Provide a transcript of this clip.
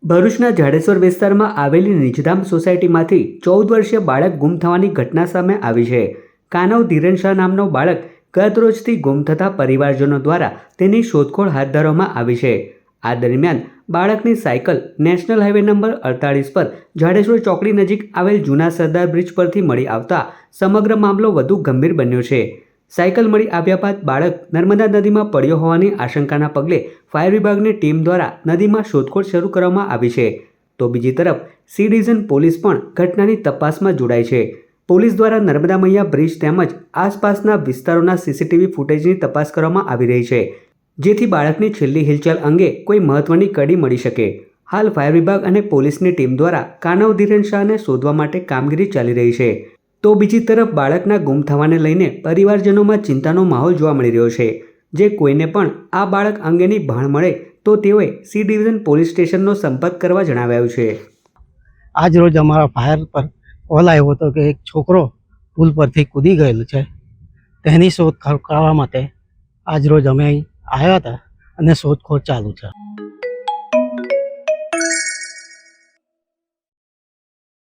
ભરૂચના જાડેશ્વર વિસ્તારમાં આવેલી નિજધામ સોસાયટીમાંથી 14 વર્ષીય બાળક ગુમ થવાની ઘટના સામે આવી છે। કાનવ ધીરેન શાહ નામનો બાળક ગત રોજથી ગુમ થતા પરિવારજનો દ્વારા તેની શોધખોળ હાથ ધરવામાં આવી છે। આ દરમિયાન બાળકની સાયકલ નેશનલ હાઈવે નંબર 48 પર જાડેશ્વર ચોકડી નજીક આવેલ જૂના સરદાર બ્રિજ પરથી મળી આવતા સમગ્ર મામલો વધુ ગંભીર બન્યો છે। સાયકલ મળી આવ્યા બાદ બાળક નર્મદા નદીમાં પડ્યો હોવાની આશંકાના પગલે ફાયર વિભાગની ટીમ દ્વારા નદીમાં શોધખોળ શરૂ કરવામાં આવી છે। તો બીજી તરફ સી ડિવિઝન પોલીસ પણ ઘટનાની તપાસમાં જોડાઈ છે। પોલીસ દ્વારા નર્મદા મૈયા બ્રિજ તેમજ આસપાસના વિસ્તારોના સીસીટીવી ફૂટેજની તપાસ કરવામાં આવી રહી છે, જેથી બાળકની છેલ્લી હિલચાલ અંગે કોઈ મહત્વની કડી મળી શકે। હાલ ફાયર વિભાગ અને પોલીસની ટીમ દ્વારા કાનવ ધીરેન શાહને શોધવા માટે કામગીરી ચાલી રહી છે। તો બીજી તરફ બાળકના ગુમ થવાને લઈને પરિવારજનોમાં ચિંતાનો માહોલ જોવા મળી રહ્યો છે। જે કોઈને પણ આ બાળક અંગેની ભાણ મળે તો તેઓએ સી ડિવિઝન પોલીસ સ્ટેશનનો સંપર્ક કરવા જણાવાયું છે। આજ રોજ અમારા ફાયર પર કોલ આવ્યો હતો કે એક છોકરો પુલ પરથી કૂદી ગયેલો છે, તેની શોધખોળ કરવા માટે આજ રોજ અમે અહીં આવ્યા હતા અને શોધખોળ ચાલુ છે।